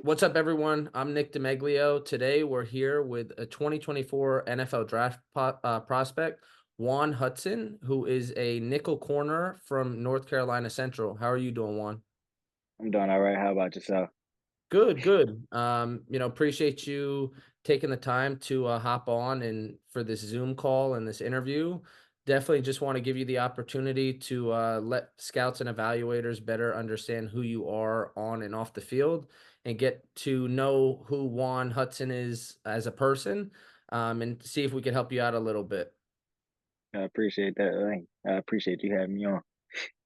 What's up, everyone? I'm Nick DeMeglio. Today, we're here with a 2024 NFL draft prospect, Juan Hudson, who is a nickel corner from North Carolina Central. How are you doing, Juan? I'm doing all right. How about yourself? Good, good. Appreciate you taking the time to hop on and for this Zoom call and this interview. Definitely just want to give you the opportunity to let scouts and evaluators better understand who you are on and off the field and get to know who Juan Hudson is as a person, and see if we can help you out a little bit. I appreciate that. I appreciate you having me on.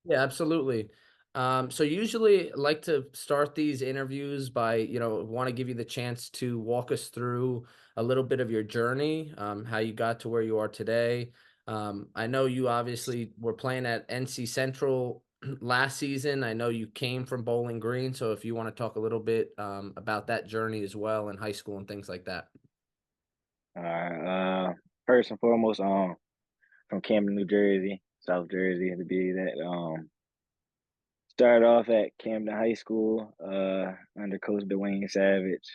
Yeah, absolutely. So usually like to start these interviews by, want to give you the chance to walk us through a little bit of your journey, how you got to where you are today. I know you obviously were playing at NC Central last season. I know you came from Bowling Green, so if you want to talk a little bit about that journey as well in high school and things like that. All right. First and foremost, from Camden, New Jersey, South Jersey to be that. Started off at Camden High School, under Coach Dwayne Savage.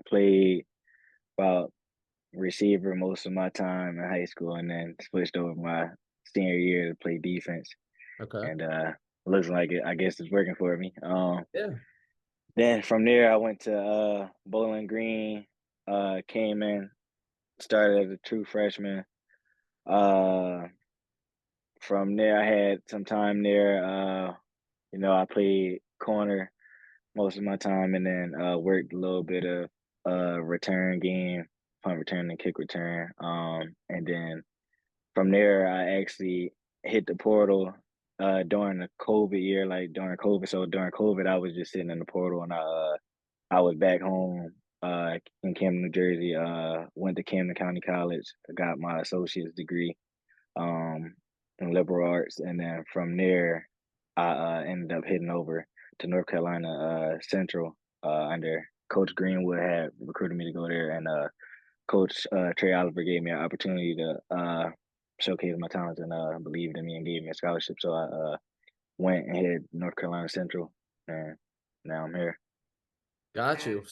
Played about receiver most of my time in high school, and then switched over my senior year to play defense. Okay. And looks like it. I guess it's working for me. Yeah. Then from there, I went to Bowling Green. Came in, started as a true freshman. Uh, from there, I had some time there. I played corner most of my time, and then worked a little bit of return game, punt return and kick return. And then from there, I actually hit the portal during the COVID year, like during COVID. So during COVID, I was just sitting in the portal, and I was back home in Camden, New Jersey. Went to Camden County College, got my associate's degree um, in liberal arts, and then from there, I ended up heading over to North Carolina Central under Coach Greenwood had recruited me to go there, and Coach Trey Oliver gave me an opportunity to showcase my talents and believed in me and gave me a scholarship. So I went and hit North Carolina Central, and now I'm here. Got you.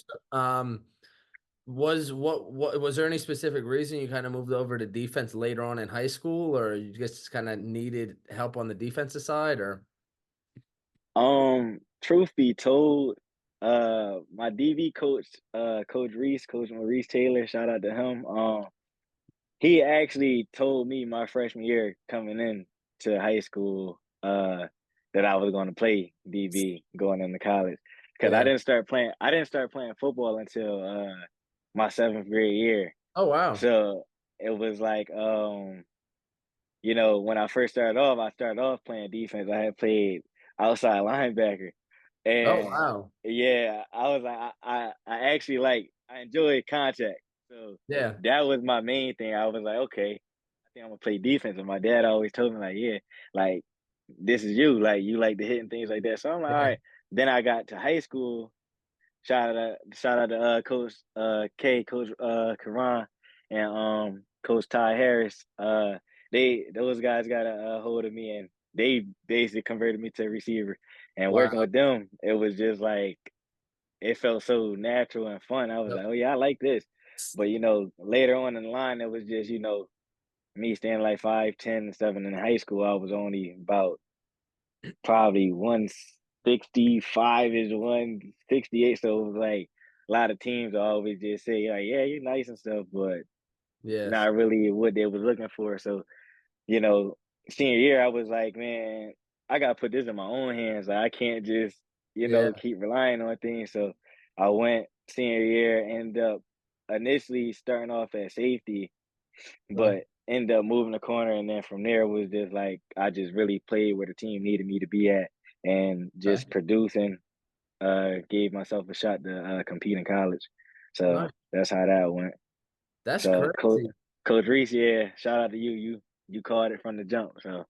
Was was there any specific reason you kind of moved over to defense later on in high school, or you just kind of needed help on the defensive side, or? Truth be told, my DB coach, Coach Maurice Taylor, shout out to him. He actually told me my freshman year coming in to high school, that I was going to play DB going into college because Yeah. I didn't start playing football until my seventh grade year. Oh, wow. So it was like, when I first I started off playing defense. I had played outside linebacker. Oh, And wow. yeah, I was like, I actually I enjoyed contact. So Yeah. that was my main thing. I was like, okay, I think I'm gonna play defense. And my dad always told me like, yeah, like this is you, like you like to hit and things like that. So I'm like, all Yeah. right. Then I got to high school. Shout out to Coach Coach Karan, and Coach Ty Harris. Those guys got a hold of me, and they basically converted me to a receiver. And working Wow. with them, it was just like it felt so natural and fun. I was Yep. like, oh yeah, I like this. But later on in the line, it was just me standing like 5'10" and stuff. And in high school, I was only about probably 165 is 168. So it was like a lot of teams always just say like, yeah, you're nice and stuff, but Yes. not really what they was looking for. So, you know, senior year, I was like, man, I gotta put this in my own hands. Like I can't just, Yeah. keep relying on things. So I went senior year, ended up initially starting off at safety, Okay. but ended up moving the corner, and then from there was just like I just really played where the team needed me to be at, and just Okay. producing. Gave myself a shot to compete in college, so Nice. that's how that went. That's So crazy. Coach Reese, yeah, shout out to you. You called it from the jump. So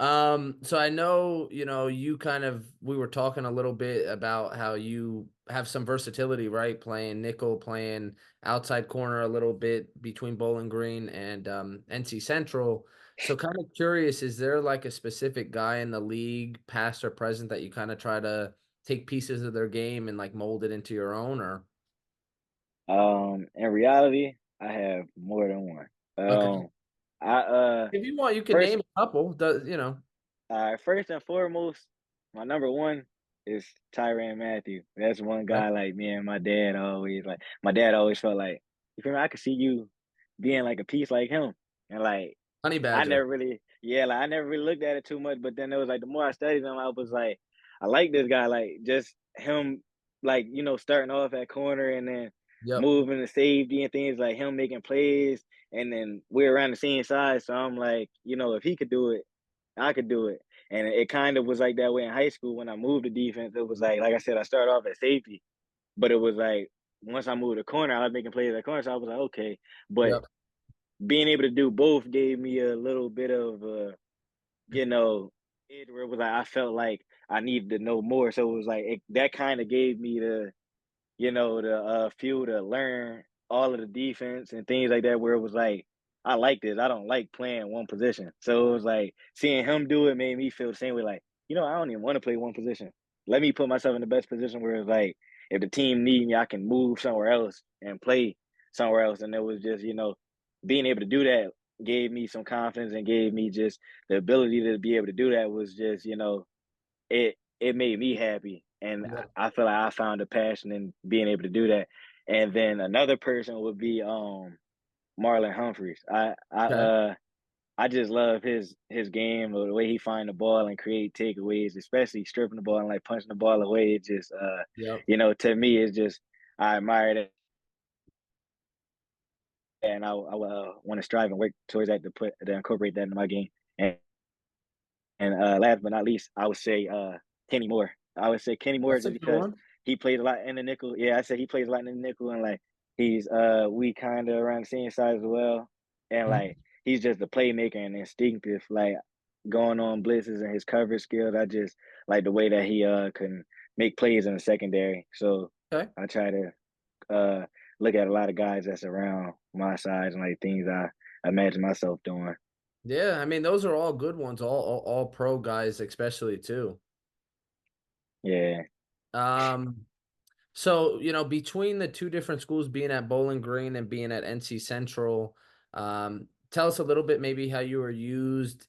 So I know, you kind of, we were talking a little bit about how you have some versatility, right? Playing nickel, playing outside corner a little bit between Bowling Green and NC Central. So kind of curious, is there like a specific guy in the league, past or present, that you kind of try to take pieces of their game and like mold it into your own, or In reality, I have more than one. okay. I If you want, you can first name a couple. Does you know? First and foremost, my number one is Tyrann Matthew. That's one Okay. guy like me and my dad always like. My dad always felt like, you feel me? I could see you being like a piece like him, and like Honey I Badger. never really, yeah, like I never really looked at it too much. But then it was like the more I studied him, I was like, I like this guy, like just him, like starting off at corner and then Yep. moving to safety and things like him making plays, and then we're around the same size. So I'm like, if he could do it, I could do it. And it kind of was like that way in high school when I moved to defense. It was like I said, I started off at safety, but it was like once I moved to corner, I was making plays at corner. So I was like, okay. But Yep. being able to do both gave me a little bit of, you know, where it was like I felt like I needed to know more. So it was like that kind of gave me the fuel to learn all of the defense and things like that, where it was like, I like this. I don't like playing one position. So it was like seeing him do it made me feel the same way, like, I don't even want to play one position. Let me put myself in the best position where it's like, if the team need me, I can move somewhere else and play somewhere else. And it was just, being able to do that gave me some confidence and gave me just the ability to be able to do that was just, it made me happy, and Yep. I feel like I found a passion in being able to do that. And then another person would be Marlon Humphreys. Okay. I just love his game, or the way he find the ball and create takeaways, especially stripping the ball and like punching the ball away. It just Yep. to me it's just, I admire that, and I want to strive and work towards that, to incorporate that into my game. And last but not least, I would say Kenny Moore. I would say Kenny Moore That's a just good because one. he plays a lot in the nickel. Yeah, I said he plays a lot in the nickel, and like he's we kind of around the same size as well. And Mhm. like he's just a playmaker and instinctive, like going on blitzes and his coverage skills. I just like the way that he can make plays in the secondary. So Okay. I try to uh look at a lot of guys that's around my size and like things I imagine myself doing. Yeah, I mean those are all good ones, all pro guys, especially too. Yeah. Um, so between the two different schools, being at Bowling Green and being at NC Central, tell us a little bit maybe how you were used,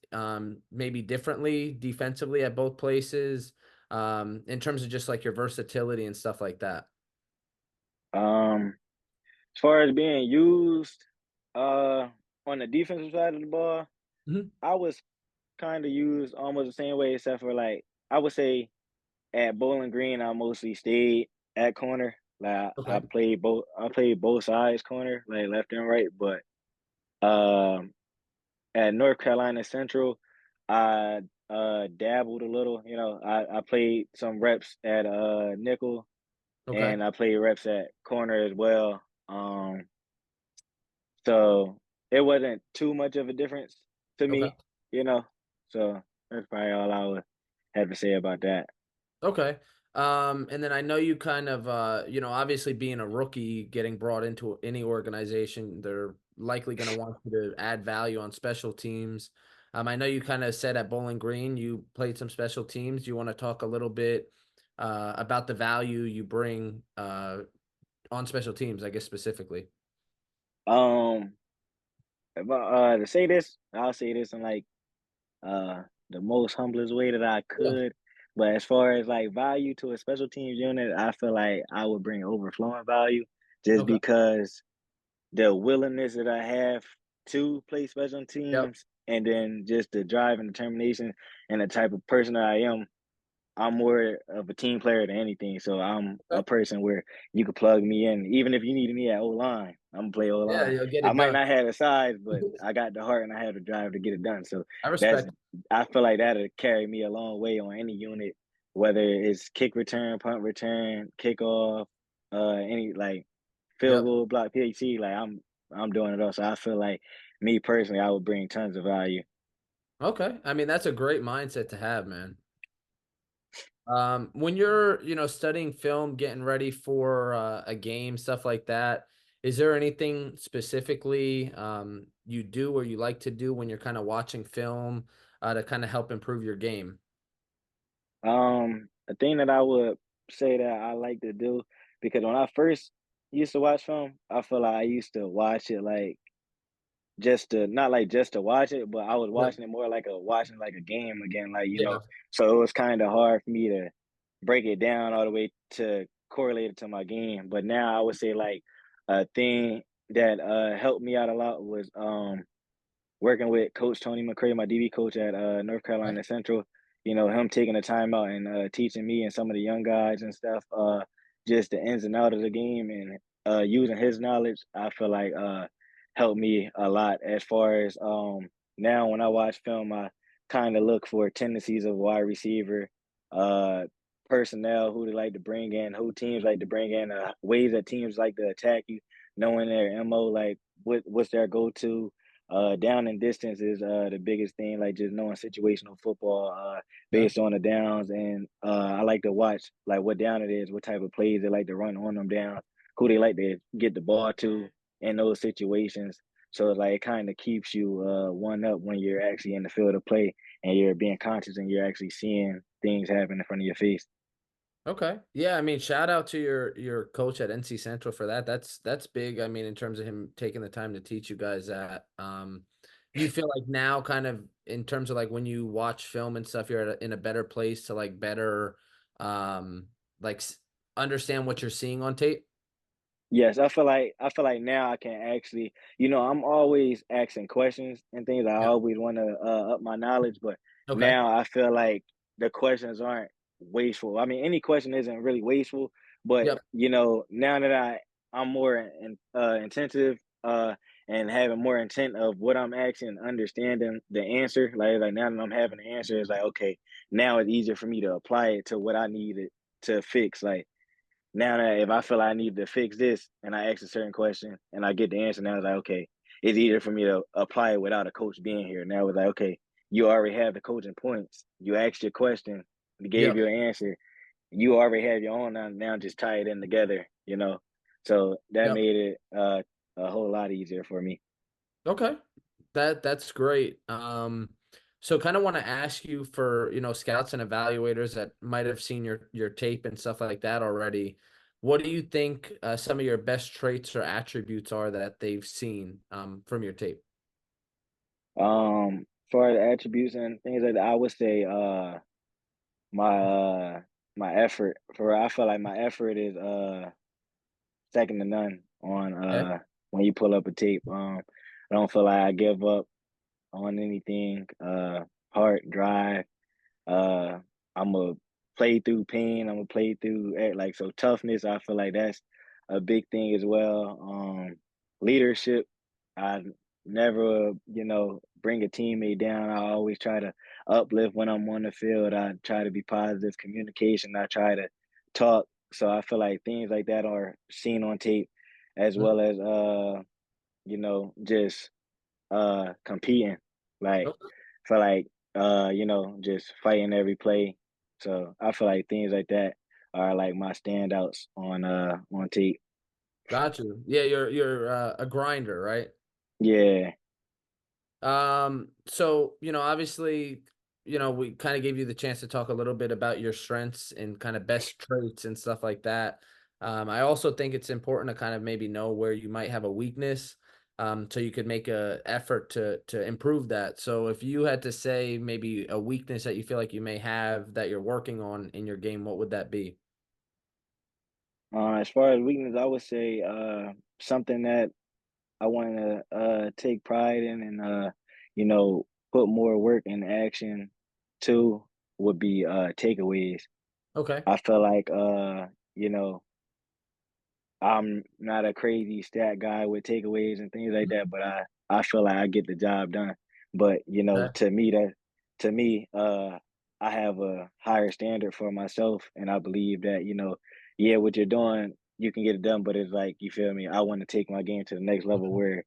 maybe differently defensively at both places, in terms of just like your versatility and stuff like that. Um As far as being used, uh, on the defensive side of the ball, Mhm. I was kind of used almost the same way, except for like I would say at Bowling Green, I mostly stayed at corner. Like I Okay. played both. I played both sides corner, like left and right. But um, at North Carolina Central, I dabbled a little. I played some reps at nickel, Okay. and I played reps at corner as well. So it wasn't too much of a difference to Okay. me, you know. So that's probably all I would have to say about that. Okay. And then I know you kind of, obviously being a rookie, getting brought into any organization, they're likely going to want you to add value on special teams. I know you kind of said at Bowling Green you played some special teams. Do you want to talk a little bit about the value you bring on special teams, I guess specifically? Um, to say this, I'll say this in like the most humblest way that I Yeah. could. But as far as like value to a special teams unit, I feel like I would bring overflowing value, just Okay. because the willingness that I have to play special Yep. teams, and then just the drive and determination and the type of person that I am. I'm more of a team player than anything. So I'm a Okay. person where you could plug me in. Even if you needed me at O line, I'm gonna play O Yeah, line. you'll get I it might done. not have the size, but I got the heart and I have the drive to get it done. So I that's respect. I feel like that'll carry me a long way on any unit, whether it's kick return, punt return, kickoff, any like field Yep. goal, block, PAT. Like I'm doing it all. So I feel like me personally, I would bring tons of value. Okay. I mean, that's a great mindset to have, man. When you're, studying film, getting ready for a game, stuff like that, Is there anything specifically you do or you like to do when you're kind of watching film to kind of help improve your game? A thing that I would say that I like to do, because when I first used to watch film, I feel like I used to watch it like just to not like just to watch it, but I was Yep. watching it more like a watching like a game again, like, Yeah. so it was kind of hard for me to break it down all the way to correlate it to my game. But now I would say like a thing that helped me out a lot was working with Coach Tony McCray, my DB coach at North Okay. Carolina Central, him taking the time out and teaching me and some of the young guys and stuff, just the ins and out of the game and using his knowledge, I feel like helped me a lot as far as now when I watch film, I kind of look for tendencies of wide receiver, uh, personnel, who they like to bring in, who teams like to bring in, ways that teams like to attack you, knowing their MO, like what's their go to down and distance is the biggest thing, like just knowing situational football Yeah. based on the downs. And I like to watch like what down it is, what type of plays they like to run on them downs, who they like to get the ball to in those situations. So it's like it kind of keeps you one up when you're actually in the field of play and you're being conscious and you're actually seeing things happen in front of your face. Okay. Yeah, I mean, shout out to your coach at NC Central for that. That's big. I mean, in terms of him taking the time to teach you guys that. Do you feel like now kind of in terms of like when you watch film and stuff, you're in a better place to like better like understand what you're seeing on tape? Yes, I feel like now I can actually, I'm always asking questions and things. I Yeah. always want to up my knowledge, but Okay. now I feel like the questions aren't wasteful. I mean, any question isn't really wasteful, but Yep. now that I'm more intensive and having more intent of what I'm asking and understanding the answer, like now that I'm having the answer, it's like okay, now it's easier for me to apply it to what I needed to fix. Like now that if I feel like I need to fix this and I ask a certain question and I get the answer, now it's like, okay, it's easier for me to apply it without a coach being here. Now it's like, okay, you already have the coaching points. You asked your question, you gave Yep. your answer. You already have your own now just tie it in together. So that Yep. made it a whole lot easier for me. Okay. That's great. So kind of want to ask you for, scouts and evaluators that might have seen your tape and stuff like that already. What do you think some of your best traits or attributes are that they've seen from your tape? For the attributes and things like that, I would say my my effort for I feel like my effort is second to none on Okay. when you pull up a tape. I don't feel like I give up on anything. Heart, drive. Uh, I'm a play through pain. I'm a play through like so toughness. I feel like that's a big thing as well. Leadership. I never, bring a teammate down. I always try to uplift when I'm on the field. I try to be positive communication. I try to talk. So I feel like things like that are seen on tape, as Mhm. well as just competing. Like Okay. for like just fighting every play. So I feel like things like that are like my standouts on tape. Got you. Yeah, you're a grinder, right? Yeah. So, obviously, we kind of gave you the chance to talk a little bit about your strengths and kind of best traits and stuff like that. I also think it's important to kind of maybe know where you might have a weakness, so you could make a effort to improve that. So if you had to say maybe a weakness that you feel like you may have that you're working on in your game, what would that be? As far as weakness, I would say something that I want to take pride in and put more work and action to would be takeaways. Okay. I feel like I'm not a crazy stat guy with takeaways and things like that, but I feel like I get the job done. But Okay. to me, I have a higher standard for myself, and I believe that yeah, what you're doing, you can get it done. But it's like you feel me. I want to take my game to the next level Mhm. where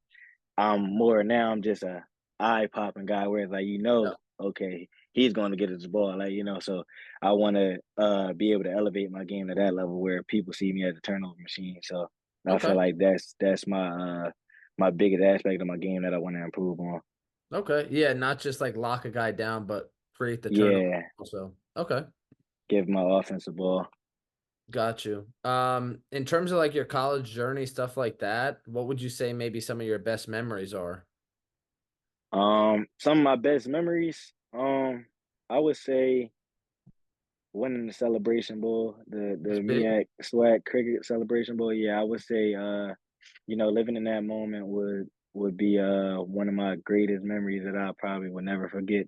I'm just a eye popping guy where it's like, Yeah. okay, he's going to get his ball. Like, so I want to be able to elevate my game to that level where people see me as a turnover machine. So I feel Okay. like that's my biggest aspect of my game that I want to improve on. Okay. Yeah, not just like lock a guy down, but create the turnover Yeah, also. Okay. give my offensive ball. Got you. In terms of like your college journey, stuff like that, what would you say maybe some of your best memories are? Some of my best memories, I would say winning the Celebration Bowl, That's the big. MEAC SWAC Cricket Celebration Bowl. Yeah, I would say, living in that moment would be one of my greatest memories that I probably would never forget.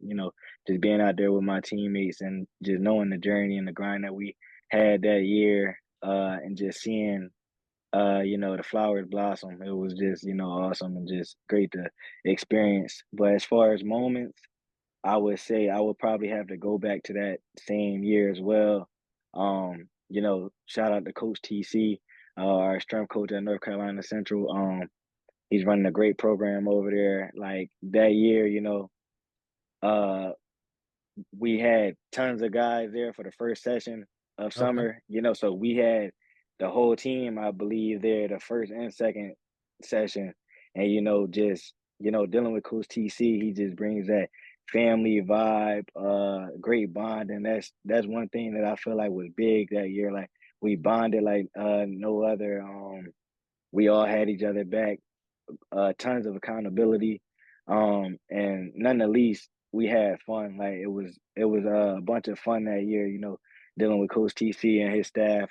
Just being out there with my teammates and just knowing the journey and the grind that we had that year, and just seeing the flowers blossom. It was just, awesome and just great to experience. But as far as moments, I would say I would probably have to go back to that same year as well. Shout out to Coach TC, our strength coach at North Carolina Central. He's running a great program over there. Like that year, uh we had tons of guys there for the first session of Okay. summer, so we had the whole team, I believe, there the first and second session. And, just, dealing with Coach TC, he just brings that family vibe, great bond. And that's one thing that I feel like was big that year. Like we bonded like no other. We all had each other back, tons of accountability, and none the least, we had fun. Like it was a bunch of fun that year. Dealing with Coach TC and his staff,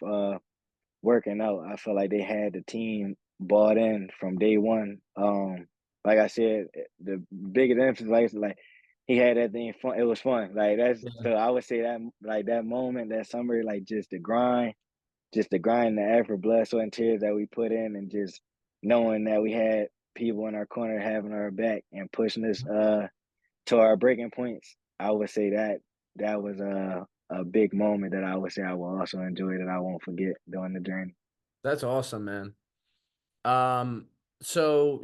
working out. I feel like they had the team bought in from day one. Like I said, the biggest emphasis, like he had that thing fun. It was fun. Like that's Yeah. so I would say that like that moment, that summer, like just the grind, the effort, blood, sweat, and tears that we put in, and just knowing that we had people in our corner having our back and pushing us to our breaking points. I would say that was a big moment that I would say I will also enjoy that I won't forget during the journey. That's awesome, man. Um, so,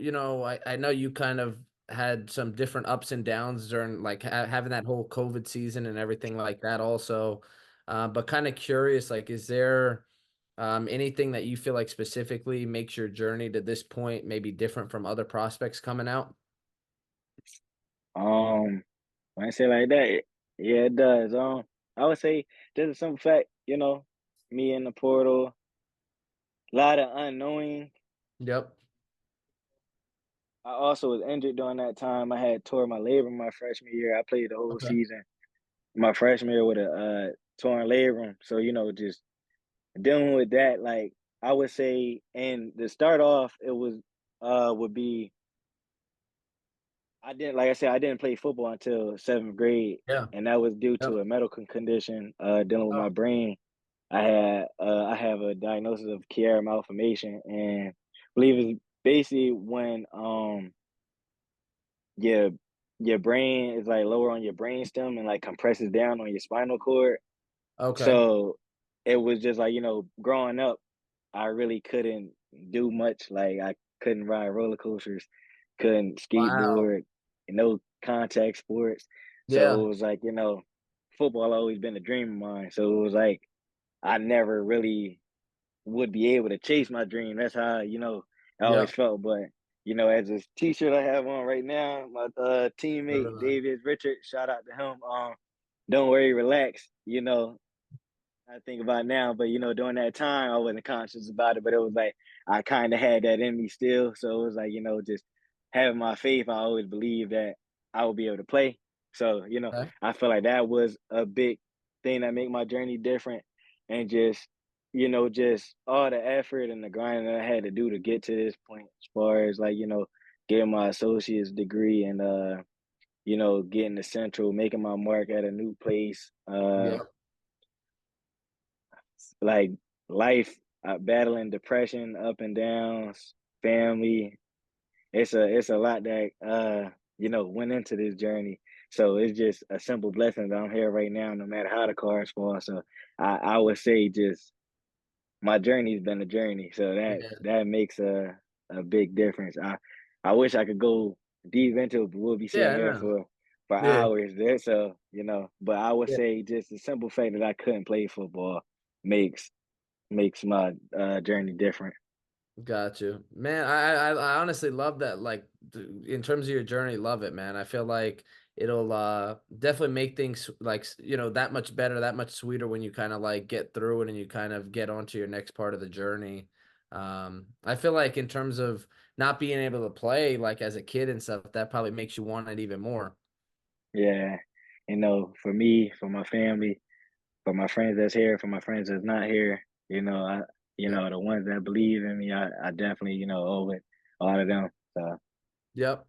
I know you kind of had some different ups and downs during like having that whole COVID season and everything like that also. But kind of curious, like, is there anything that you feel like specifically makes your journey to this point maybe different from other prospects coming out? Um, when I say like that, yeah, it does. I would say there's a simple fact, me in the portal, a lot of unknowing. Yep. I also was injured during that time. I had tore my labrum my freshman year. I played the whole Okay. season my freshman year with a torn labrum. So, just dealing with that, like I would say, and to start off, it was would be I didn't like I said, I didn't play football until seventh grade, Yeah. and that was due Yep. to a medical condition, dealing with Oh, my brain. I have a diagnosis of Chiari malformation, and I believe it's basically when your your brain is like lower on your brain stem and like compresses down on your spinal cord. okay. So it was just like, growing up, I really couldn't do much. Like I couldn't ride roller coasters, couldn't Wow. skateboard, no contact sports. So Yeah. it was like, football always been a dream of mine. So it was like I never really would be able to chase my dream. That's how, I always Yep. felt. But, as this t-shirt I have on right now, my teammate Literally. David Richard, shout out to him. Don't worry, relax. I think about now, but during that time I wasn't conscious about it, but it was like I kind of had that in me still. So it was like, just having my faith, I always believed that I would be able to play. So, Okay. I feel like that was a big thing that made my journey different, and just all the effort and the grind that I had to do to get to this point as far as like, getting my associate's degree and getting to Central, making my mark at a new place. Yep. Like life, battling depression, up and downs, family. It's a lot that went into this journey. So it's just a simple blessing that I'm here right now, no matter how the cards fall. So I would say just my journey's been a journey. So Yeah. that makes a big difference. I wish I could go deep into it, but we'll be Yeah, sitting I here know. for Yeah. hours there. So, but I would Yeah. say just the simple fact that I couldn't play football makes my journey different. Got you, man. I honestly love that. Like in terms of your journey, love it, man. I feel like it'll definitely make things like that much better, that much sweeter when you kind of like get through it and you kind of get onto your next part of the journey. I feel like in terms of not being able to play like as a kid and stuff, that probably makes you want it even more. Yeah, for me, for my family, for my friends that's here, for my friends that's not here, Yeah. the ones that believe in me, I definitely, owe it all of them. So, Yep.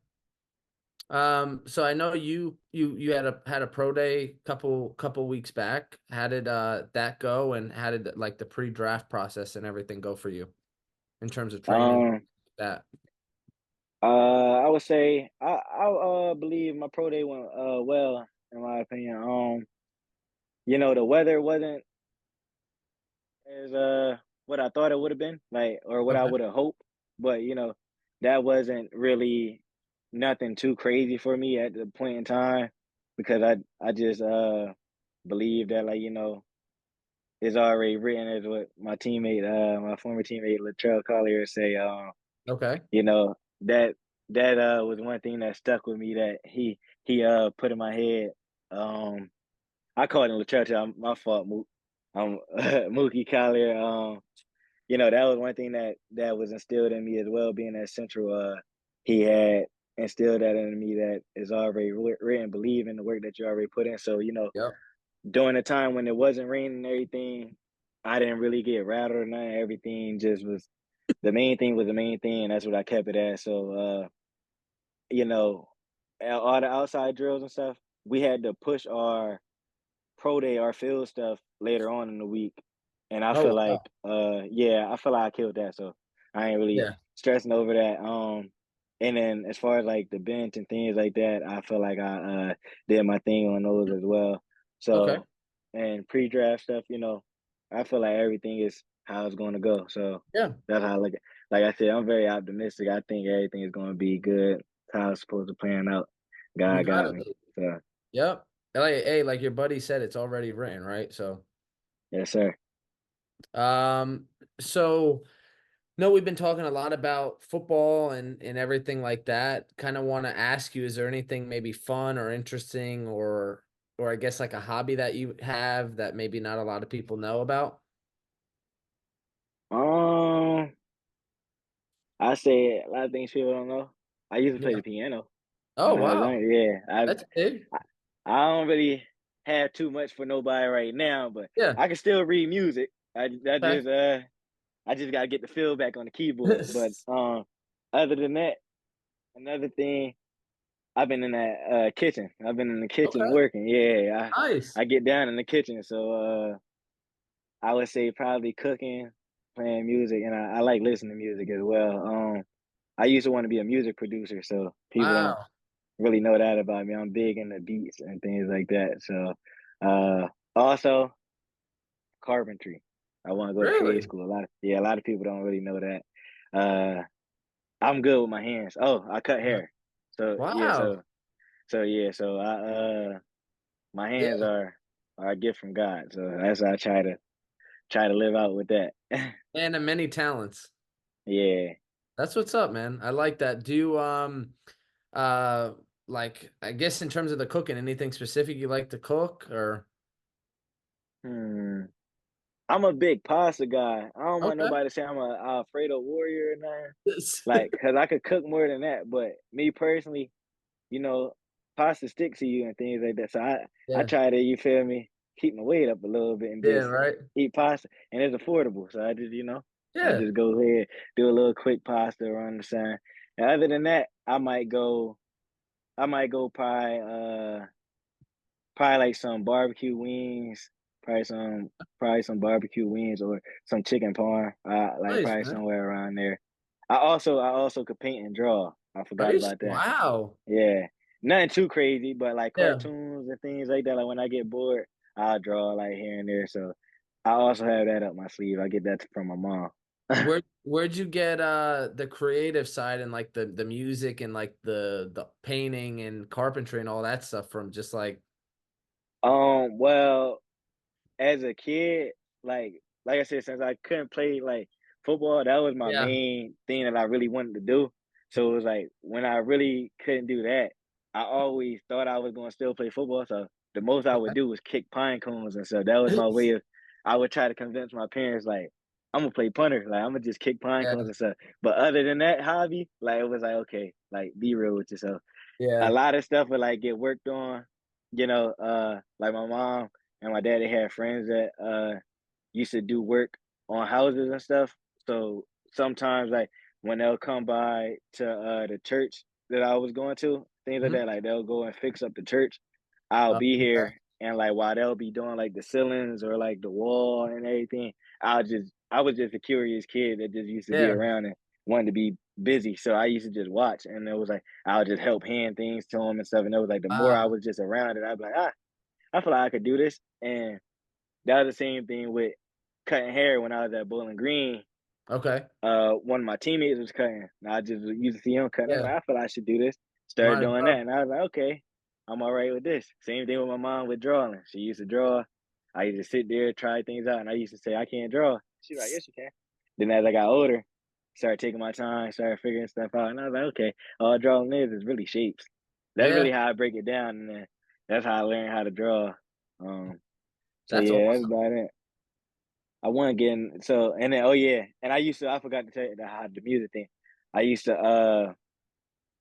So I know you had a pro day couple weeks back. How did that go, and how did like the pre-draft process and everything go for you in terms of training um, that? I would say I believe my pro day went well in my opinion. The weather wasn't as what I thought it would have been, like, or what I Okay. would have hoped, but that wasn't really nothing too crazy for me at the point in time because I just believe that, like, it's already written, as what my former teammate Latrell Collier say. Okay. You know that was one thing that stuck with me that he put in my head. Um, I called him Latrell. My fault, Mook. Mookie Collier. That was one thing that was instilled in me as well. Being that central, he had instilled that in me that is already written. Believe in the work that you already put in. So Yep. during the time when it wasn't raining and everything, I didn't really get rattled or nothing. Everything just was the main thing was the main thing, and that's what I kept it at. So, you know, all the outside drills and stuff, we had to push our pro day, our field stuff later on in the week. And I Oh feel wow. like, yeah, I feel like I killed that. So I ain't really Yeah. stressing over that. And then as far as like the bench and things like that, I feel like I did my thing on those as well. Okay. So, and pre-draft stuff, I feel like everything is how it's going to go. So Yeah. that's how I look at. Like I said, I'm very optimistic. I think everything is going to be good. How it's supposed to plan out. You God got got it, me. baby. So Yep. Like, hey, like your buddy said, it's already written, right? So, yes, sir. um, so no, we've been talking a lot about football and everything like that. Kind of want to ask you, is there anything maybe fun or interesting or I guess like a hobby that you have that maybe not a lot of people know about? Um, I say a lot of things people don't know. I used to play Yeah. the piano Oh, when I was wow. young. Yeah, That's big. I, I don't really have too much for nobody right now, but Yeah. I can still read music. Okay. I just gotta get the feel back on the keyboard. But other than that, another thing, I've been in that kitchen. I've been in the kitchen Okay. working. Yeah, Nice. I get down in the kitchen. So I would say probably cooking, playing music, and I like listening to music as well. I used to want to be a music producer, so people don't Wow. really know that about me. I'm big into beats and things like that. So, also carpentry. I want to go to trade Really? school. A lot of people don't really know that. Uh, I'm good with my hands. Oh, I cut Yeah. hair. So yeah, Wow. so I my hands Yeah. are a gift from God. So that's how I try to live out with that. And many talents. Yeah. That's what's up, man. I like that. Do you uh like I guess in terms of the cooking, anything specific you like to cook or Hmm. I'm a big pasta guy. I don't want okay. nobody to say I'm a Alfredo warrior or nothing. Like, cause I could cook more than that. But me personally, you know, pasta sticks to you and things like that. So I Yeah. try to, you feel me, keep my weight up a little bit and Yeah, just right. eat pasta. And it's affordable. So I Yeah. just go ahead, do a little quick pasta around the sun. And other than that, I might go probably like some barbecue wings, probably some barbecue wings or some chicken parm. Like Nice, probably man. somewhere around there. I also could paint and draw. I forgot about that. Wow. Yeah. Nothing too crazy, but like Yeah. cartoons and things like that. Like when I get bored, I'll draw like here and there. So I also have that up my sleeve. I get that from my mom. Where'd you get the creative side and like the music and like the painting and carpentry and all that stuff from just like Well, as a kid, like I said, since I couldn't play like football. That was my Yeah. main thing that I really wanted to do. So it was like when I really couldn't do that, I always thought I was gonna still play football. So the most I would Okay. do was kick pine cones and so that was my way of I would try to convince my parents like I'm gonna play punter, like I'm gonna just kick pine Yeah. cones and stuff. But other than that hobby, like it was like okay, like be real with yourself. A Yeah. lot of stuff would like get worked on, like my mom and my daddy had friends that used to do work on houses and stuff. So sometimes like when they'll come by to the church that I was going to, things like Mhm. that, like they'll go and fix up the church. I'll be Okay. here and like while they'll be doing like the ceilings or like the wall and everything, I was just a curious kid that just used to be Yeah. around and wanted to be busy. So I used to just watch and it was like I'll just help hand things to them and stuff. And it was like the more I Wow. was just around it, I'd be like, I feel like I could do this. And that was the same thing with cutting hair when I was at Bowling Green. Okay. One of my teammates was cutting. And I just used to see him cutting. I was Yeah. like, I feel like I should do this. Started Might as doing that, well. and I was like, okay, I'm all right with this. Same thing with my mom with drawing. She used to draw. I used to sit there, try things out, and I used to say, I can't draw. She's like, yes, you can. Then as I got older, started taking my time, started figuring stuff out, and I was like, okay, all drawing is really shapes. That's Yeah. really how I break it down, and then that's how I learned how to draw. Um, so That's yeah, that's awesome. about it. I want to get in. So and then oh yeah, and I forgot to tell you the music thing. I used to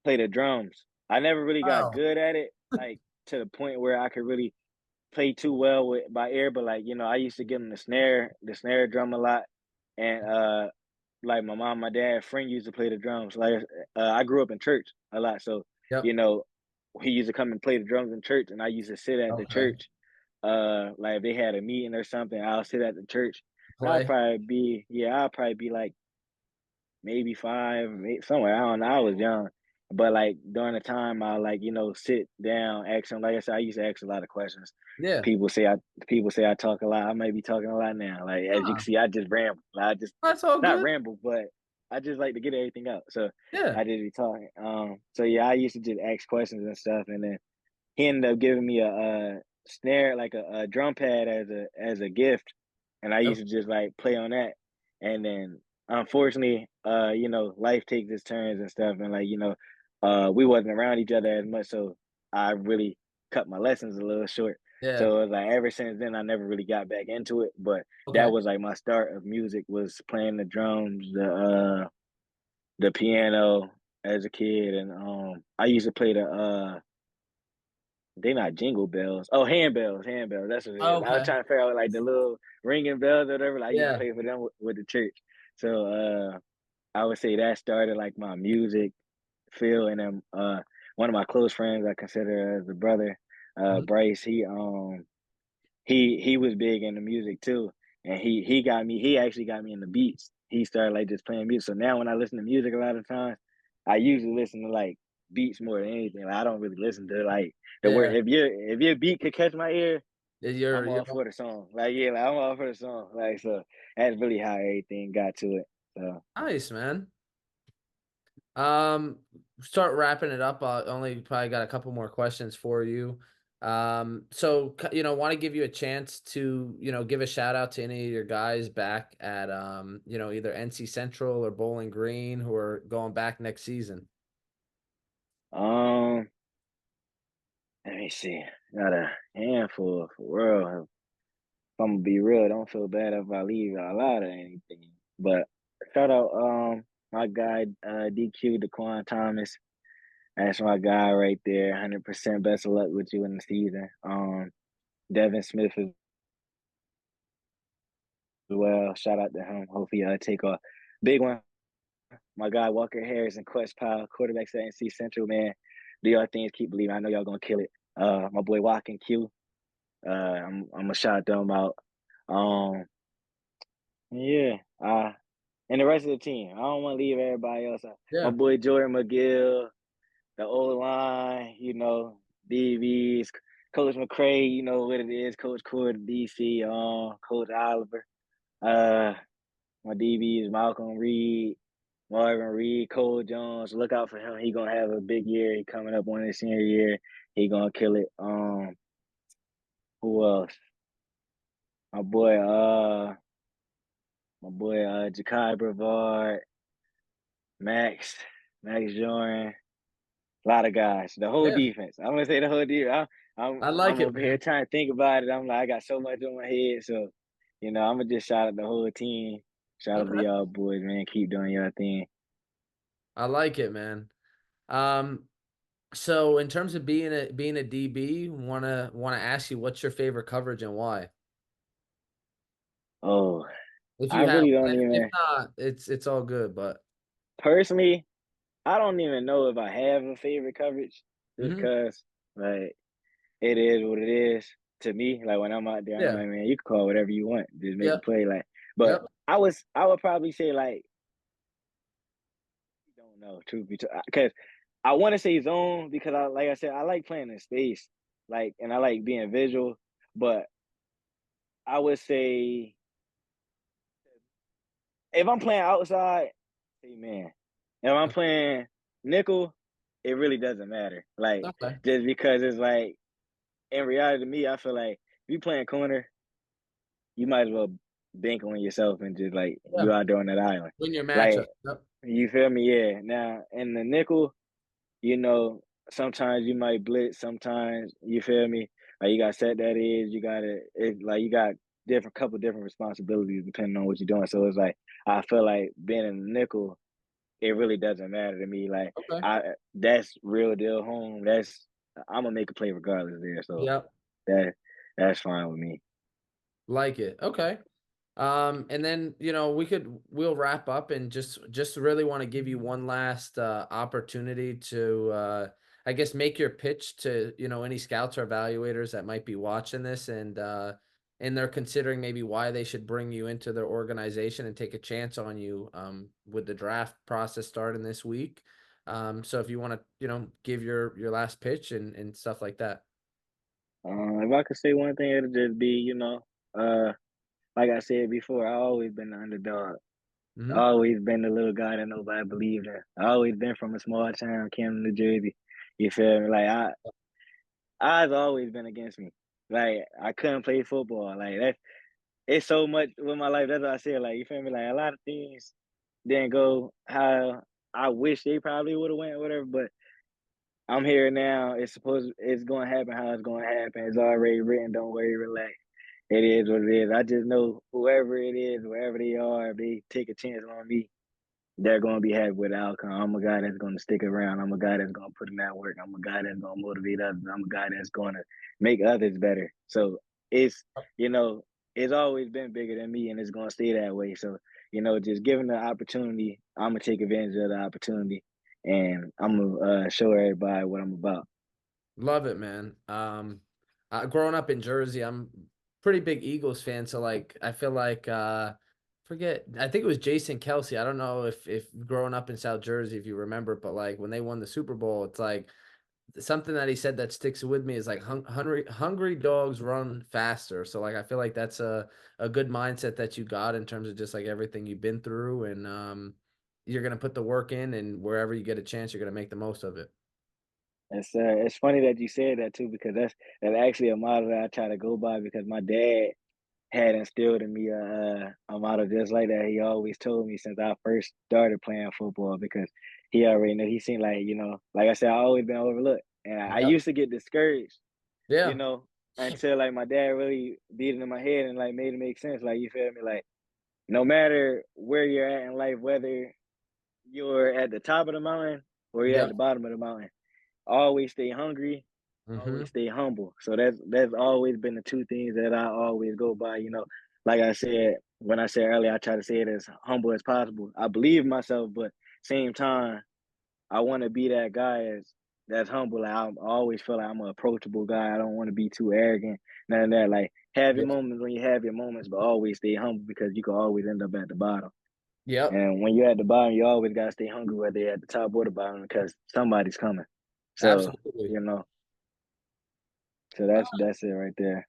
play the drums. I never really got Wow. good at it, like to the point where I could really play too well with by ear. But like I used to give them the snare drum a lot, and like my mom, my dad, friend used to play the drums. Like I grew up in church a lot, so you Yep. know he used to come and play the drums in church, and I used to sit at the Okay. church like if they had a meeting or something, I'll sit at the church and Play. I'll probably be like maybe somewhere. I don't know. I was young. But like during the time I like, sit down, ask them like I said, I used to ask a lot of questions. Yeah. People say I people say I talk a lot. I might be talking a lot now. Like as you can Huh. see, I just ramble. I just That's all not good. ramble, but I just like to get everything out. So Yeah. I just be talking. So yeah, I used to just ask questions and stuff and then he ended up giving me a snare, like a drum pad as a gift, and I Okay. used to just like play on that. And then unfortunately, life takes its turns and stuff, and like we wasn't around each other as much, so I really cut my lessons a little short. Yeah. So it was like ever since then, I never really got back into it. But that Okay. was like my start of music was playing the drums, the piano as a kid, and I used to play the they not jingle bells. Oh, handbells, handbells. That's what it is. I was Okay. trying to figure out like the little ringing bells or whatever. Like, I used to Yeah. play for them with the church. So I would say that started like my music feel, and then one of my close friends I consider as a brother, Mhm. Bryce. He was big into music too, and he got me. He actually got me in the beats. He started like just playing music. So now when I listen to music, a lot of times I usually listen to like beats more than anything. Like, I don't really listen to like the word. Yeah. If your beat could catch my ear, I'm You're all for the song. Like yeah, like I'm all for the song. Like so that's really how everything got to it. So nice, man. Um, Start wrapping it up. I only probably got a couple more questions for you. So want to give you a chance to, give a shout out to any of your guys back at either NC Central or Bowling Green who are going back next season. um, let me see. Got a handful for real. If I'm gonna be real, don't feel bad if I leave out loud or anything. But shout out my guy DQ Daquan Thomas. That's my guy right there. 100% best of luck with you in the season. Devin Smith as well. Shout out to him. Hope he take a big one. My guy Walker Harris and Quest Powell, quarterbacks at NC Central, man. Do y'all things, keep believing. I know y'all gonna kill it. My boy Walking Q. I'm gonna shout them out. Um, yeah. And the rest of the team. I don't want to leave everybody else out. My Yeah. boy Jordan McGill, the O line, DBs, Coach McCray, you know what it is, Coach Cord, DC, Coach Oliver. Uh, my DBs, Malcolm Reed, Marvin Reed, Cole Jones. Look out for him. He gonna have a big year. He coming up on his senior year. He gonna kill it. Who else? My boy, my boy Jakai Brevard, Max, Max Joran, a lot of guys. The whole Yeah, defense. I'm gonna say the whole defense. I I'm like it, over here man. trying to think about it. I'm like, I got so much on my head. So, I'm gonna just shout out the whole team. Shout out to Okay. y'all boys, man. Keep doing your thing. I like it, man. Um, so in terms of being a DB, wanna ask you what's your favorite coverage and why? Oh, If I you have really don't one. If even not, it's all good, but personally, I don't even know if I have a favorite coverage just mhm. because like it is what it is to me. Like when I'm out there, I'm Yeah. like, man, you can call whatever you want, just make a Yep. play. Like, but Yep. I would probably say like, don't know, truth be told, because I want to say zone because like I said, I like playing in space, like, and I like being visual. But I would say if I'm playing outside, say man. If I'm playing nickel, it really doesn't matter. Like Okay. just because it's like in reality to me, I feel like if you playing corner, you might as well bank on yourself and just like Yeah. you out there on that island. Win your matchup. Like Yep. you feel me? Yeah. Now in the nickel, you know, sometimes you might blitz, sometimes you feel me. Like you got to set that edge, you got to like you got couple different responsibilities depending on what you're doing. So it's like I feel like being in the nickel, it really doesn't matter to me. Like Okay. I that's real deal home. I'm gonna make a play regardless there. So Yep. that that's fine with me. Like it. Okay. And then, we'll wrap up and just really want to give you one last opportunity to I guess make your pitch to, any scouts or evaluators that might be watching this and they're considering maybe why they should bring you into their organization and take a chance on you with the draft process starting this week. So if you want to, give your last pitch and stuff like that. If I could say one thing, it'd just be, uh, like I said before, I always been the underdog. I Hmm. always been the little guy that nobody believed in. I always been from a small town, Camden, New Jersey. You feel me? Like I've always been against me. Like I couldn't play football. Like that, it's so much with my life. That's what I said. Like you feel me? Like a lot of things didn't go how I wish they probably would have went or whatever. But I'm here now. It's going to happen how it's going to happen. It's already written. Don't worry, relax. It is what it is. I just know whoever it is, wherever they are, if they take a chance on me, they're going to be happy with the outcome. I'm a guy that's going to stick around. I'm a guy that's going to put in that work. I'm a guy that's going to motivate others. I'm a guy that's going to make others better. So it's, you know, it's always been bigger than me and it's going to stay that way. So, just given the opportunity, I'm going to take advantage of the opportunity and I'm going to show everybody what I'm about. Love it, man. Growing up in Jersey, I'm pretty big Eagles fan, so like I feel like forget I think it was Jason Kelsey. I don't know if growing up in South Jersey, if you remember, but like when they won the Super Bowl, it's like something that he said that sticks with me is like hungry dogs run faster. So like I feel like that's a good mindset that you got in terms of just like everything you've been through and you're gonna put the work in and wherever you get a chance, you're gonna make the most of it. It's funny that you said that too because that's actually a model that I try to go by because my dad had instilled in me a motto just like that. He always told me since I first started playing football because he already knew. He seen like like I said, I always been overlooked, and I Yep. used to get discouraged, you Yeah. know, until like my dad really beat it in my head and like made it make sense. Like you feel me? Like no matter where you're at in life, whether you're at the top of the mountain or you're at Yep. the bottom of the mountain, always stay hungry, Hmm. always stay humble. So that's always been the two things that I always go by. Like I said when I said earlier, I try to say it as humble as possible. I believe myself, but same time, I want to be that guy that's humble. Like I always feel like I'm an approachable guy. I don't want to be too arrogant. None of that. Like have your Yep. moments when you have your moments, but always stay humble because you can always end up at the bottom. Yep. And when you're at the bottom, you always gotta stay hungry, whether you're at the top or the bottom, because somebody's coming. So Absolutely. you know, so that's it right there.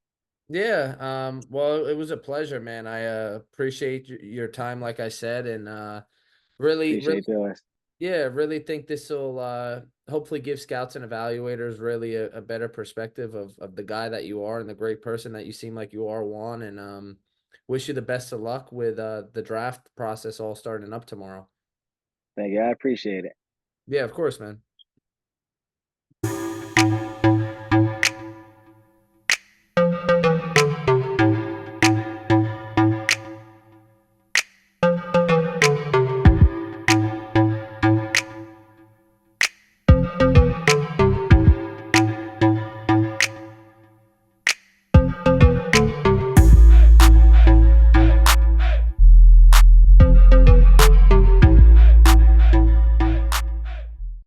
Yeah. Well, it was a pleasure, man. I appreciate your time, like I said, and really, Appreciate yours. yeah, really think this will hopefully give scouts and evaluators really a better perspective of the guy that you are and the great person that you seem like you are, Juan. And wish you the best of luck with the draft process all starting up tomorrow. Thank you. I appreciate it. Yeah, of course, man.